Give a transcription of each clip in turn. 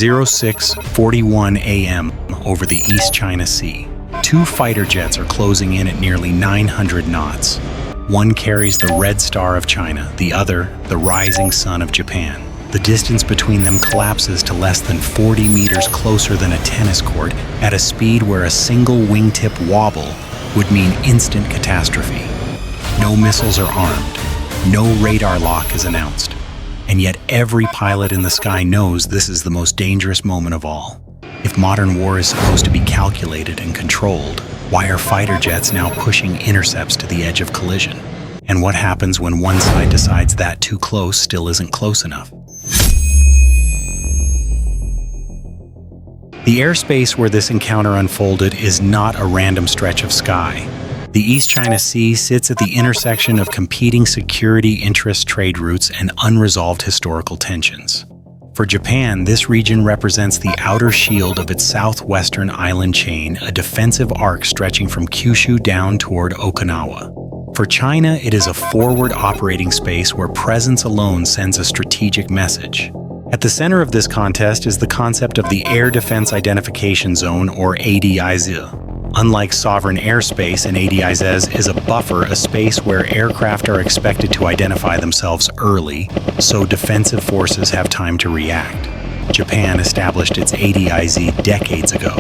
06:41 a.m. over the East China Sea. Two fighter jets are closing in at nearly 900 knots. One carries the Red Star of China, the other, the Rising Sun of Japan. The distance between them collapses to less than 40 meters closer than a tennis court at a speed where a single wingtip wobble would mean instant catastrophe. No missiles are armed. No radar lock is announced. And yet every pilot in the sky knows this is the most dangerous moment of all. If modern war is supposed to be calculated and controlled, why are fighter jets now pushing intercepts to the edge of collision? And what happens when one side decides that too close still isn't close enough? The airspace where this encounter unfolded is not a random stretch of sky. The East China Sea sits at the intersection of competing security interests, trade routes, and unresolved historical tensions. For Japan, this region represents the outer shield of its southwestern island chain, a defensive arc stretching from Kyushu down toward Okinawa. For China, it is a forward operating space where presence alone sends a strategic message. At the center of this contest is the concept of the Air Defense Identification Zone, or ADIZ. Unlike sovereign airspace, an ADIZ is a buffer, a space where aircraft are expected to identify themselves early, so defensive forces have time to react. Japan established its ADIZ decades ago.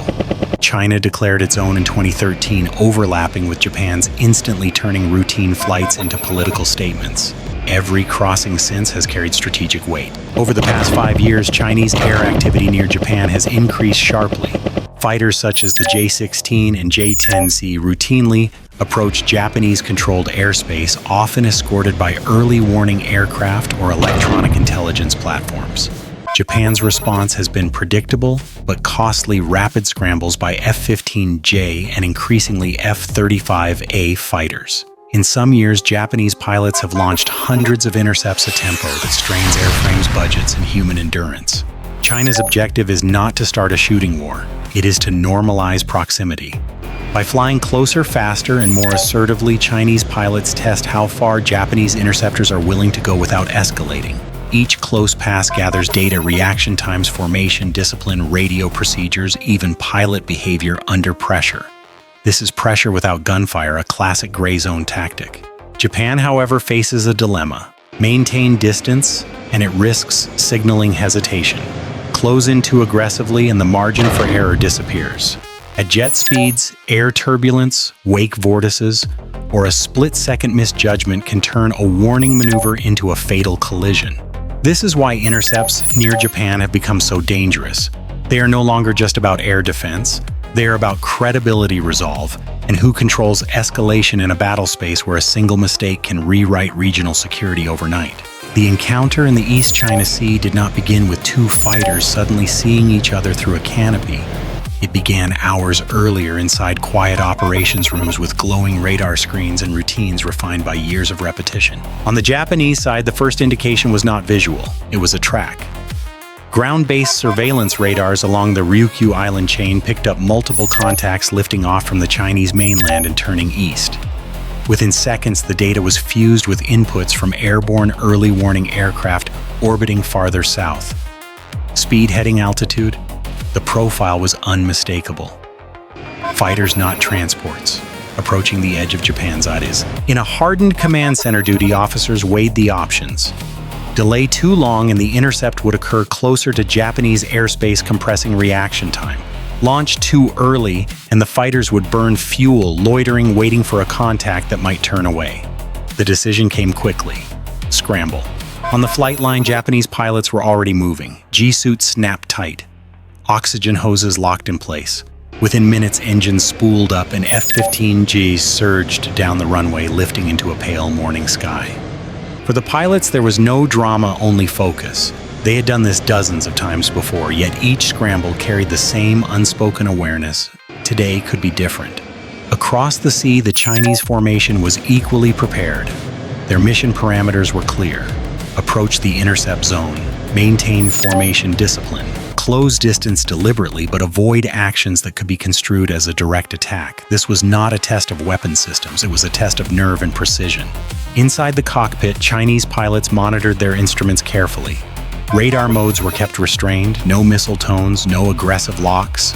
China declared its own in 2013, overlapping with Japan's, instantly turning routine flights into political statements. Every crossing since has carried strategic weight. Over the past 5 years, Chinese air activity near Japan has increased sharply. Fighters such as the J-16 and J-10C routinely approach Japanese-controlled airspace, often escorted by early warning aircraft or electronic intelligence platforms. Japan's response has been predictable but costly rapid scrambles by F-15J and increasingly F-35A fighters. In some years, Japanese pilots have launched hundreds of intercepts a tempo that strains airframes' budgets and human endurance. China's objective is not to start a shooting war. It is to normalize proximity. By flying closer, faster, and more assertively, Chinese pilots test how far Japanese interceptors are willing to go without escalating. Each close pass gathers data, reaction times, formation, discipline, radio procedures, even pilot behavior under pressure. This is pressure without gunfire, a classic gray zone tactic. Japan, however, faces a dilemma. Maintain distance, and it risks signaling hesitation. Close in too aggressively, and the margin for error disappears. At jet speeds, air turbulence, wake vortices, or a split-second misjudgment can turn a warning maneuver into a fatal collision. This is why intercepts near Japan have become so dangerous. They are no longer just about air defense. They are about credibility resolve and who controls escalation in a battle space where a single mistake can rewrite regional security overnight. The encounter in the East China Sea did not begin with two fighters suddenly seeing each other through a canopy. It began hours earlier inside quiet operations rooms with glowing radar screens and routines refined by years of repetition. On the Japanese side, the first indication was not visual, it was a track. Ground-based surveillance radars along the Ryukyu Island chain picked up multiple contacts lifting off from the Chinese mainland and turning east. Within seconds, the data was fused with inputs from airborne early warning aircraft orbiting farther south. Speed, heading, altitude, the profile was unmistakable. Fighters, not transports, approaching the edge of Japan's eyes. In a hardened command center duty, officers weighed the options. Delay too long and the intercept would occur closer to Japanese airspace, compressing reaction time. Launch too early and the fighters would burn fuel, loitering, waiting for a contact that might turn away. The decision came quickly. Scramble. On the flight line, Japanese pilots were already moving. G-suits snapped tight. Oxygen hoses locked in place. Within minutes, engines spooled up and F-15Gs surged down the runway, lifting into a pale morning sky. For the pilots, there was no drama, only focus. They had done this dozens of times before, yet each scramble carried the same unspoken awareness. Today could be different. Across the sea, the Chinese formation was equally prepared. Their mission parameters were clear. Approach the intercept zone, maintain formation discipline, close distance deliberately, but avoid actions that could be construed as a direct attack. This was not a test of weapon systems, it was a test of nerve and precision. Inside the cockpit, Chinese pilots monitored their instruments carefully. Radar modes were kept restrained, no missile tones, no aggressive locks.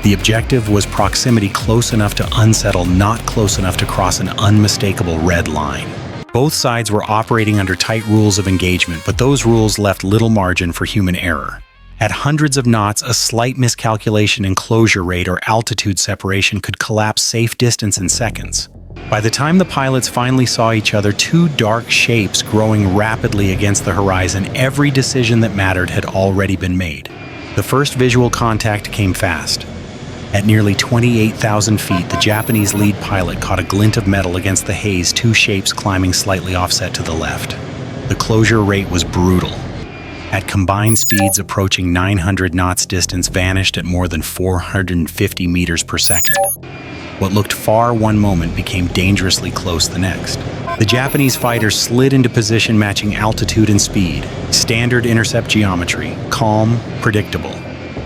The objective was proximity close enough to unsettle, not close enough to cross an unmistakable red line. Both sides were operating under tight rules of engagement, but those rules left little margin for human error. At hundreds of knots, a slight miscalculation in closure rate or altitude separation could collapse safe distance in seconds. By the time the pilots finally saw each other, two dark shapes growing rapidly against the horizon, every decision that mattered had already been made. The first visual contact came fast. At nearly 28,000 feet, the Japanese lead pilot caught a glint of metal against the haze, two shapes climbing slightly offset to the left. The closure rate was brutal. At combined speeds approaching 900 knots, distance vanished at more than 450 meters per second. What looked far one moment became dangerously close the next. The Japanese fighters slid into position matching altitude and speed. Standard intercept geometry, calm, predictable.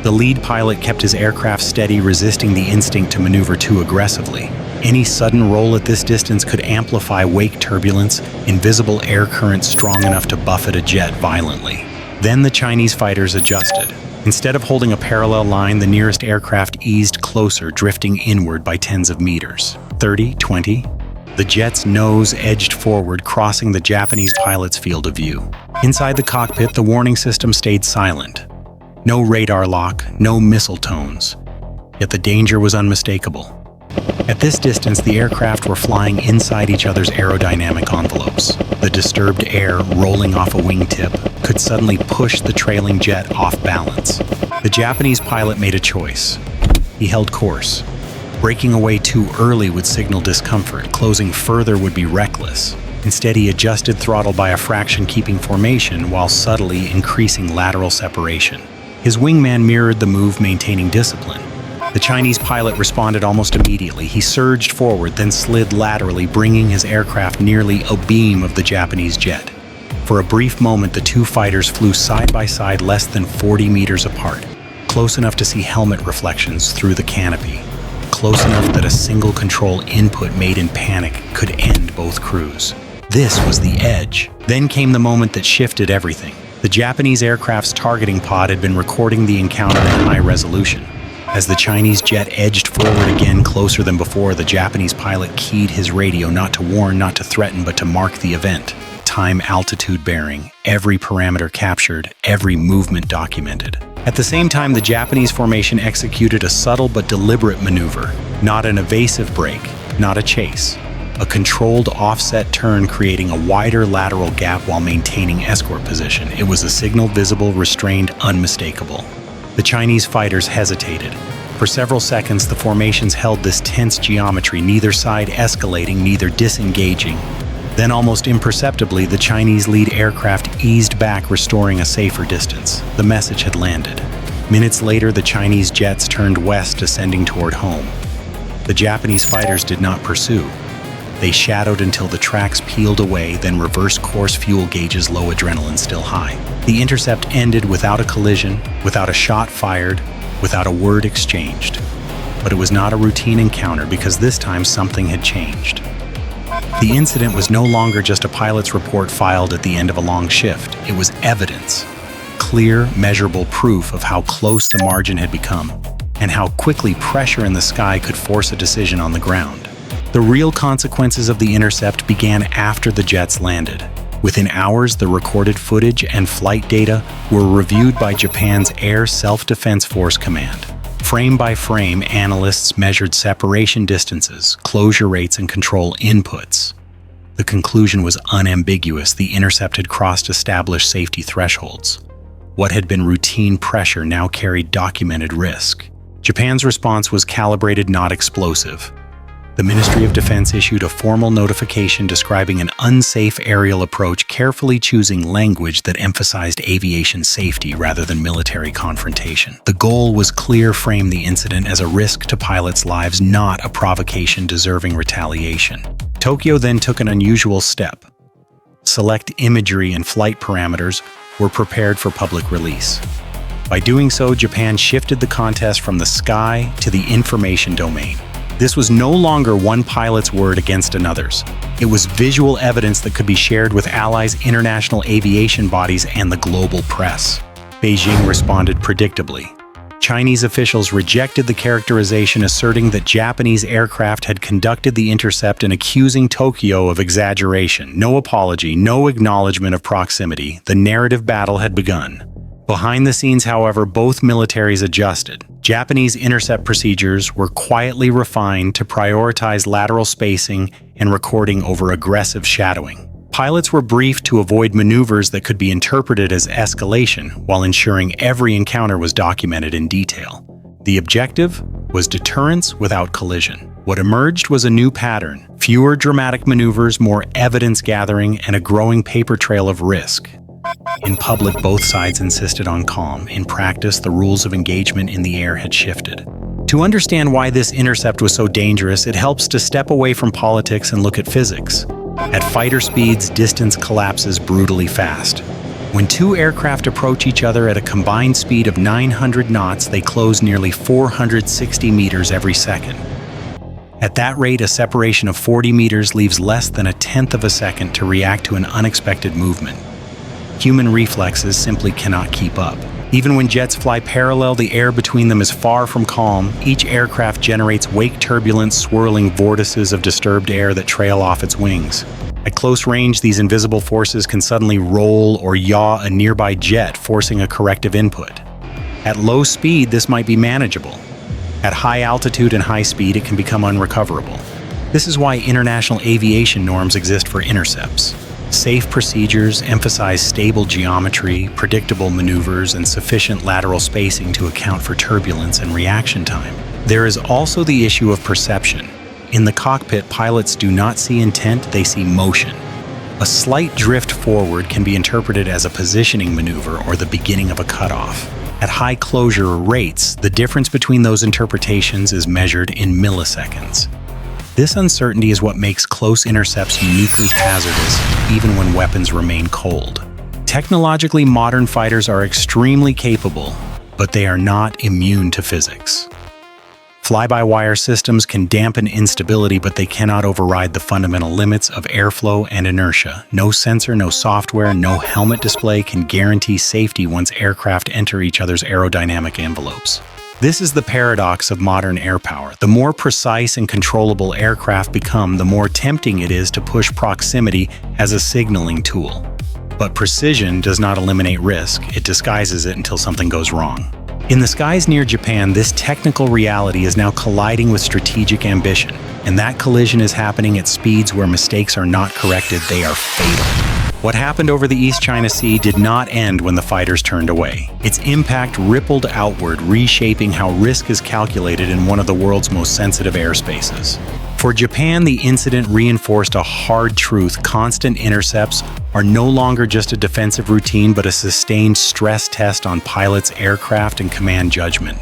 The lead pilot kept his aircraft steady, resisting the instinct to maneuver too aggressively. Any sudden roll at this distance could amplify wake turbulence, invisible air currents strong enough to buffet a jet violently. Then the Chinese fighters adjusted. Instead of holding a parallel line, the nearest aircraft eased closer, drifting inward by tens of meters. 30, 20. The jet's nose edged forward, crossing the Japanese pilot's field of view. Inside the cockpit, the warning system stayed silent. No radar lock, no missile tones. Yet the danger was unmistakable. At this distance, the aircraft were flying inside each other's aerodynamic envelopes. The disturbed air rolling off a wingtip could suddenly push the trailing jet off balance. The Japanese pilot made a choice. He held course. Breaking away too early would signal discomfort. Closing further would be reckless. Instead, he adjusted throttle by a fraction, keeping formation while subtly increasing lateral separation. His wingman mirrored the move, maintaining discipline. The Chinese pilot responded almost immediately. He surged forward, then slid laterally, bringing his aircraft nearly abeam of the Japanese jet. For a brief moment, the two fighters flew side by side, less than 40 meters apart, close enough to see helmet reflections through the canopy, close enough that a single control input made in panic could end both crews. This was the edge. Then came the moment that shifted everything. The Japanese aircraft's targeting pod had been recording the encounter in high resolution. As the Chinese jet edged forward again, closer than before, the Japanese pilot keyed his radio, not to warn, not to threaten, but to mark the event. Time, altitude, bearing, every parameter captured, every movement documented. At the same time, the Japanese formation executed a subtle but deliberate maneuver. Not an evasive break, not a chase. A controlled offset turn, creating a wider lateral gap while maintaining escort position. It was a signal, visible, restrained, unmistakable. The Chinese fighters hesitated. For several seconds, the formations held this tense geometry, neither side escalating, neither disengaging. Then, almost imperceptibly, the Chinese lead aircraft eased back, restoring a safer distance. The message had landed. Minutes later, the Chinese jets turned west, descending toward home. The Japanese fighters did not pursue. They shadowed until the tracks peeled away, then reversed course, fuel gauges low, adrenaline still high. The intercept ended without a collision, without a shot fired, without a word exchanged. But it was not a routine encounter, because this time something had changed. The incident was no longer just a pilot's report filed at the end of a long shift. It was evidence. Clear, measurable proof of how close the margin had become, and how quickly pressure in the sky could force a decision on the ground. The real consequences of the intercept began after the jets landed. Within hours, the recorded footage and flight data were reviewed by Japan's Air Self-Defense Force Command. Frame by frame, analysts measured separation distances, closure rates, and control inputs. The conclusion was unambiguous. The intercept had crossed established safety thresholds. What had been routine pressure now carried documented risk. Japan's response was calibrated, not explosive. The Ministry of Defense issued a formal notification describing an unsafe aerial approach, carefully choosing language that emphasized aviation safety rather than military confrontation. The goal was clear: frame the incident as a risk to pilots' lives, not a provocation deserving retaliation. Tokyo then took an unusual step. Select imagery and flight parameters were prepared for public release. By doing so, Japan shifted the contest from the sky to the information domain. This was no longer one pilot's word against another's. It was visual evidence that could be shared with allies, international aviation bodies, and the global press. Beijing responded predictably. Chinese officials rejected the characterization, asserting that Japanese aircraft had conducted the intercept and accusing Tokyo of exaggeration. No apology, no acknowledgement of proximity. The narrative battle had begun. Behind the scenes, however, both militaries adjusted. Japanese intercept procedures were quietly refined to prioritize lateral spacing and recording over aggressive shadowing. Pilots were briefed to avoid maneuvers that could be interpreted as escalation, while ensuring every encounter was documented in detail. The objective was deterrence without collision. What emerged was a new pattern: fewer dramatic maneuvers, more evidence gathering, and a growing paper trail of risk. In public, both sides insisted on calm. In practice, the rules of engagement in the air had shifted. To understand why this intercept was so dangerous, it helps to step away from politics and look at physics. At fighter speeds, distance collapses brutally fast. When two aircraft approach each other at a combined speed of 900 knots, they close nearly 460 meters every second. At that rate, a separation of 40 meters leaves less than a tenth of a second to react to an unexpected movement. Human reflexes simply cannot keep up. Even when jets fly parallel, the air between them is far from calm. Each aircraft generates wake turbulence, swirling vortices of disturbed air that trail off its wings. At close range, these invisible forces can suddenly roll or yaw a nearby jet, forcing a corrective input. At low speed, this might be manageable. At high altitude and high speed, it can become unrecoverable. This is why international aviation norms exist for intercepts. Safe procedures emphasize stable geometry, predictable maneuvers, and sufficient lateral spacing to account for turbulence and reaction time. There is also the issue of perception. In the cockpit, pilots do not see intent, they see motion. A slight drift forward can be interpreted as a positioning maneuver or the beginning of a cutoff. At high closure rates, the difference between those interpretations is measured in milliseconds. This uncertainty is what makes close intercepts uniquely hazardous, even when weapons remain cold. Technologically, modern fighters are extremely capable, but they are not immune to physics. Fly-by-wire systems can dampen instability, but they cannot override the fundamental limits of airflow and inertia. No sensor, no software, no helmet display can guarantee safety once aircraft enter each other's aerodynamic envelopes. This is the paradox of modern air power. The more precise and controllable aircraft become, the more tempting it is to push proximity as a signaling tool. But precision does not eliminate risk, it disguises it until something goes wrong. In the skies near Japan, this technical reality is now colliding with strategic ambition, and that collision is happening at speeds where mistakes are not corrected, they are fatal. What happened over the East China Sea did not end when the fighters turned away. Its impact rippled outward, reshaping how risk is calculated in one of the world's most sensitive airspaces. For Japan, the incident reinforced a hard truth: constant intercepts are no longer just a defensive routine, but a sustained stress test on pilots, aircraft, and command judgment.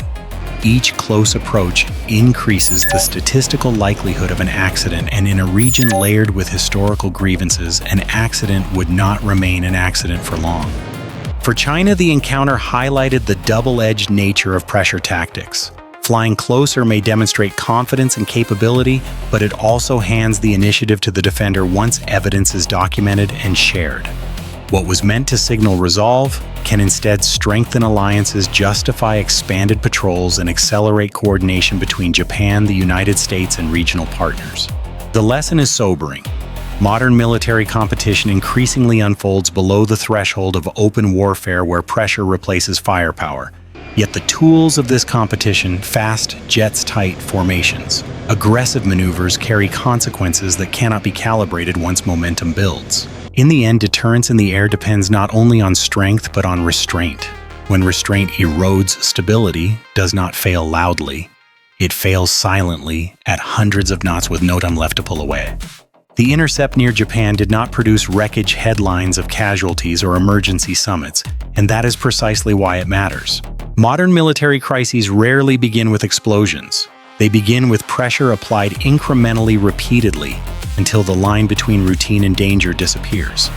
Each close approach increases the statistical likelihood of an accident, and in a region layered with historical grievances, an accident would not remain an accident for long. For China, the encounter highlighted the double-edged nature of pressure tactics. Flying closer may demonstrate confidence and capability, but it also hands the initiative to the defender once evidence is documented and shared. What was meant to signal resolve can instead strengthen alliances, justify expanded patrols, and accelerate coordination between Japan, the United States, and regional partners. The lesson is sobering. Modern military competition increasingly unfolds below the threshold of open warfare where pressure replaces firepower. Yet the tools of this competition, fast, jets-tight formations, aggressive maneuvers, carry consequences that cannot be calibrated once momentum builds. In the end, deterrence in the air depends not only on strength but on restraint. When restraint erodes stability, does not fail loudly. It fails silently at hundreds of knots with no time left to pull away. The intercept near Japan did not produce wreckage headlines of casualties or emergency summits, and that is precisely why it matters. Modern military crises rarely begin with explosions. They begin with pressure applied incrementally repeatedly until the line between routine and danger disappears.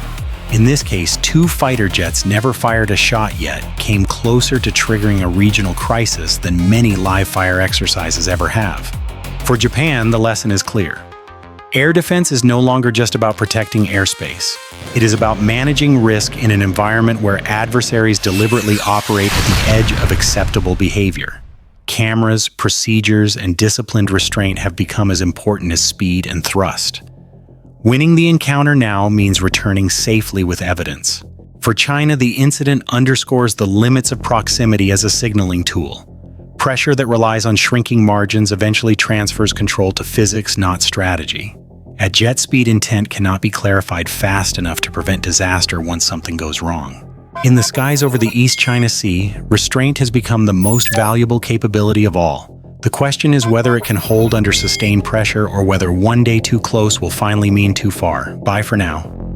In this case, two fighter jets never fired a shot yet came closer to triggering a regional crisis than many live-fire exercises ever have. For Japan, the lesson is clear. Air defense is no longer just about protecting airspace. It is about managing risk in an environment where adversaries deliberately operate at the edge of acceptable behavior. Cameras, procedures, and disciplined restraint have become as important as speed and thrust. Winning the encounter now means returning safely with evidence. For China, the incident underscores the limits of proximity as a signaling tool. Pressure that relies on shrinking margins eventually transfers control to physics, not strategy. At jet speed, intent cannot be clarified fast enough to prevent disaster once something goes wrong. In the skies over the East China Sea, restraint has become the most valuable capability of all. The question is whether it can hold under sustained pressure or whether one day too close will finally mean too far. Bye for now.